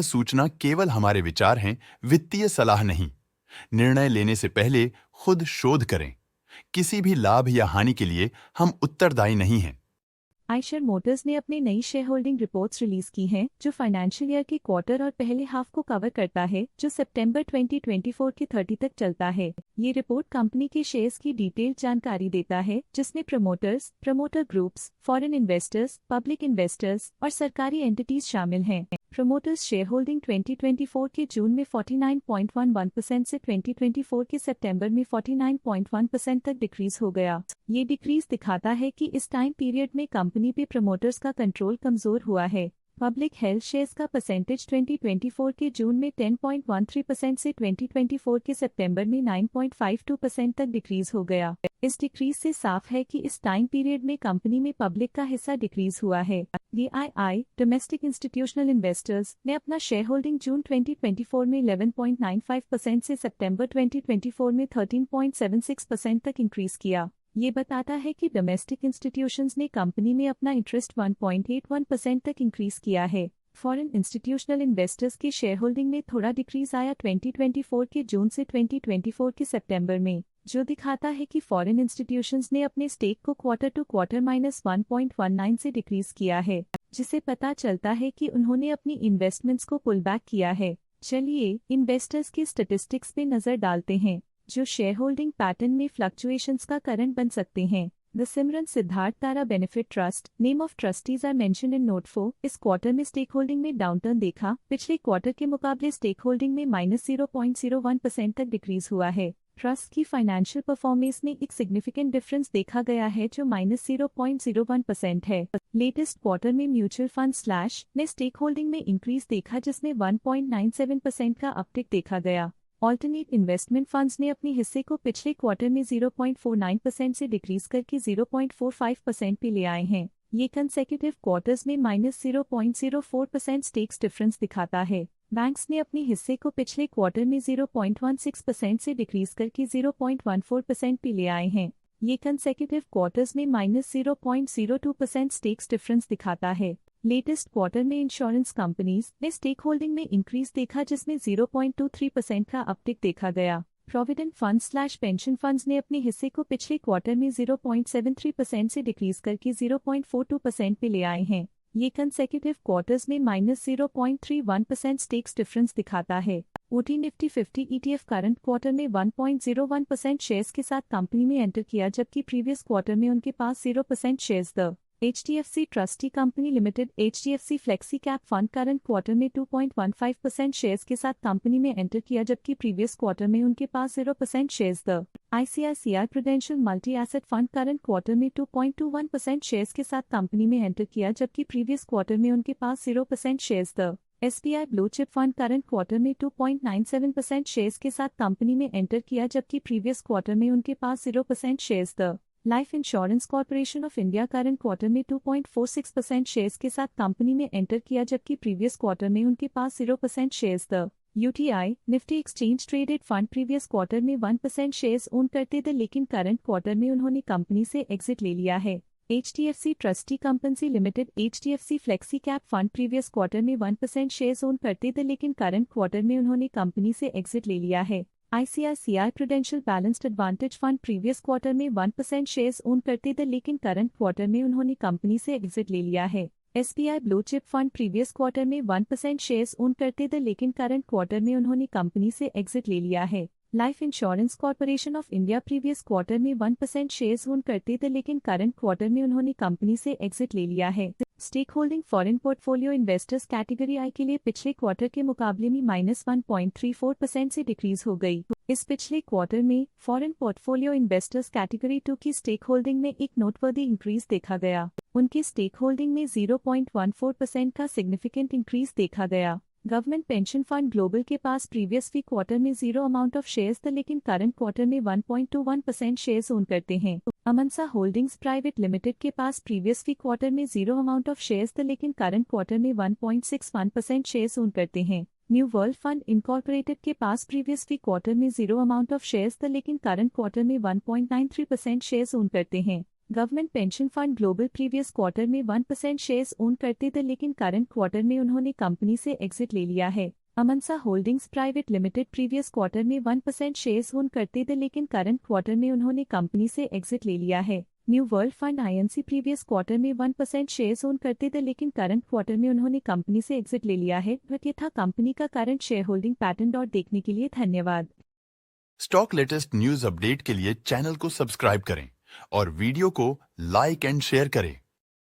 सूचना केवल हमारे विचार हैं, वित्तीय सलाह नहीं। निर्णय लेने से पहले खुद शोध करें। किसी भी लाभ या हानि के लिए हम उत्तरदायी नहीं हैं। आइशर मोटर्स ने अपनी नई शेयर होल्डिंग रिपोर्ट्स रिलीज की हैं, जो फाइनेंशियल ईयर के क्वार्टर और पहले हाफ को कवर करता है, जो सितंबर 2024 के 30 तक चलता है। ये रिपोर्ट कंपनी के शेयर्स की डिटेल्ड जानकारी देता है, जिसमें promoters, promoter groups, foreign investors, public investors और सरकारी एंटिटीज शामिल हैं। प्रमोटर्स शेयर होल्डिंग 2024 के जून में 49.11% से 2024 के सितंबर में 49.1% तक डिक्रीज हो गया। ये डिक्रीज दिखाता है कि इस टाइम पीरियड में कंपनी पे प्रमोटर्स का कंट्रोल कमजोर हुआ है। पब्लिक हेल्थ शेयर्स का परसेंटेज 2024 के जून में 10.13% से 2024 के सितंबर में 9.52% तक डिक्रीज हो गया। इस डिक्रीज से साफ है कि इस टाइम पीरियड में कंपनी में पब्लिक का हिस्सा डिक्रीज हुआ है। DII डोमेस्टिक इंस्टीट्यूशनल इन्वेस्टर्स ने अपना शेयर होल्डिंग जून 2024 में 11.95% से सितंबर 2024 में 13.76% तक इंक्रीज किया। ये बताता है कि डोमेस्टिक इंस्टीट्यूशंस ने कंपनी में अपना इंटरेस्ट 1.81% तक इंक्रीज किया है। फॉरेन इंस्टीट्यूशनल इन्वेस्टर्स के शेयर होल्डिंग में थोड़ा डिक्रीज आया 2024 के जून से 2024 के सितंबर में, जो दिखाता है कि फॉरेन इंस्टीट्यूशंस ने अपने स्टेक को क्वार्टर टू क्वार्टर -1.19 से डिक्रीज किया है, जिसे पता चलता है कि उन्होंने अपनी इन्वेस्टमेंट्स को पुल बैक किया है। चलिए इन्वेस्टर्स के स्टैटिस्टिक्स पे नजर डालते हैं, जो शेयर होल्डिंग पैटर्न में फ्लक्चुएशंस का कारण बन सकते हैं। The Simran Siddharth Tara benefit trust name of trustees are mentioned in note 4 इस क्वार्टर में स्टेक होल्डिंग में डाउनटर्न देखा। पिछले क्वार्टर के मुकाबले स्टेक होल्डिंग में -0.01% तक डिक्रीज हुआ है। ट्रस्ट की फाइनेंशियल परफॉर्मेंस में एक सिग्निफिकेंट डिफरेंस देखा गया है, जो -0.01% है। लेटेस्ट क्वार्टर में म्यूचुअल फंड स्लैश ने स्टेक होल्डिंग में इंक्रीज देखा, जिसमें 1.97% का अपटिक देखा गया। ऑल्टरनेट इन्वेस्टमेंट फंड्स ने अपने हिस्से को पिछले क्वार्टर में 0.49% से डिक्रीज करके 0.45% पे ले आए हैं। ये कंसेक्यूटिव क्वार्टर्स में -0.04% स्टेक्स डिफरेंस दिखाता है। बैंक्स ने अपने हिस्से को पिछले क्वार्टर में 0.16% से डिक्रीज करके 0.14% पे ले आए हैं। ये कंसेक्यूटिव क्वार्टर्स में -0.02% स्टेक्स डिफरेंस दिखाता है। लेटेस्ट क्वार्टर में इंश्योरेंस कंपनीज ने स्टेक होल्डिंग में इंक्रीज देखा, जिसमें 0.23% का अपटिक देखा गया। Provident fund slash pension funds ने अपने हिस्से को पिछले क्वार्टर में 0.73% से डिक्रीज करके 0.42% पे ले आए हैं। ये कंसेक्यूटिव क्वार्टर्स में -0.31% स्टेक्स डिफरेंस दिखाता है। OT Nifty 50 ETF current quarter में 1.01% शेयर्स के साथ कंपनी में एंटर किया, जबकि प्रीवियस क्वार्टर में उनके पास 0% shares the HDFC trustee company limited HDFC flexi cap fund current quarter में 2.15% शेयर्स के साथ कंपनी में एंटर किया, जबकि प्रीवियस क्वार्टर में उनके पास 0% shares the ICICI prudential multi asset fund current quarter में 2.21% शेयर्स के साथ कंपनी में एंटर किया, जबकि प्रीवियस क्वार्टर में उनके पास 0% shares the SBI blue chip fund current quarter में 2.97% शेयर्स के साथ कंपनी में एंटर किया, जबकि प्रीवियस क्वार्टर में उनके पास 0% shares the life insurance corporation of India current quarter में 2.46% शेयर्स के साथ कंपनी में एंटर किया, जबकि प्रीवियस क्वार्टर में उनके पास 0% shares the UTI Nifty exchange traded fund previous quarter में 1% शेयर्स ओन करते थे, लेकिन करंट क्वार्टर में उन्होंने कंपनी से एग्जिट ले लिया है। HDFC trustee company limited HDFC flexi cap fund previous quarter में 1% शेयर्स ओन करते थे, लेकिन करंट क्वार्टर में उन्होंने कंपनी से एग्जिट ले लिया है। ICICI prudential balanced advantage fund previous quarter में 1% शेयर्स ओन करते थे, लेकिन करंट क्वार्टर में उन्होंने कंपनी से एग्जिट ले लिया है। SBI blue chip fund previous quarter में 1% शेयर्स ओन करते थे, लेकिन करंट क्वार्टर में उन्होंने कंपनी से एग्जिट ले लिया है। Life insurance corporation of India previous quarter में 1% शेयर्स ओन करते थे, लेकिन करंट क्वार्टर में उन्होंने कंपनी से एग्जिट ले लिया है। Stake holding foreign portfolio investors category I के लिए पिछले क्वार्टर के मुकाबले में -1.34% से डिक्रीज हो गई। इस पिछले क्वार्टर में फॉरेन पोर्टफोलियो इन्वेस्टर्स कैटेगरी 2 की स्टेक होल्डिंग में एक नोटवर्दी इंक्रीज देखा गया। उनकी स्टेक होल्डिंग में 0.14% का सिग्निफिकेंट इंक्रीज देखा गया। गवर्नमेंट पेंशन फंड ग्लोबल के पास प्रीवियस वी क्वार्टर में 0 अमाउंट ऑफ शेयर्स थे, लेकिन करंट क्वार्टर में 1.21% शेयर्स ओन करते हैं। अमनसा होल्डिंग्स प्राइवेट लिमिटेड के पास प्रीवियस वी क्वार्टर में 0 अमाउंट ऑफ शेयर्स थे, लेकिन करंट क्वार्टर में 1.61% शेयर्स ओन करते हैं। न्यू वर्ल्ड फंड इनकॉर्पोरेटेड के पास प्रीवियस वी क्वार्टर में 0 अमाउंट ऑफ शेयर्स थे, लेकिन करंट क्वार्टर में 1.93% शेयर्स ओन करते हैं। Government pension fund global previous quarter में 1% शेयर्स ओन करते थे, लेकिन करंट क्वार्टर में उन्होंने कंपनी से एग्जिट ले लिया है। Amansa holdings private limited previous quarter में 1% शेयर्स ओन करते थे, लेकिन करंट क्वार्टर में उन्होंने कंपनी से एग्जिट ले लिया है। New world fund INC previous quarter में 1% शेयर्स ओन करते थे, लेकिन करंट क्वार्टर में उन्होंने कंपनी से एग्जिट ले लिया है। ये था कंपनी का करंट शेयर होल्डिंग पैटर्न। देखने के लिए धन्यवाद। स्टॉक लेटेस्ट न्यूज अपडेट के लिए चैनल को सब्सक्राइब करें और वीडियो को लाइक एंड शेयर करें।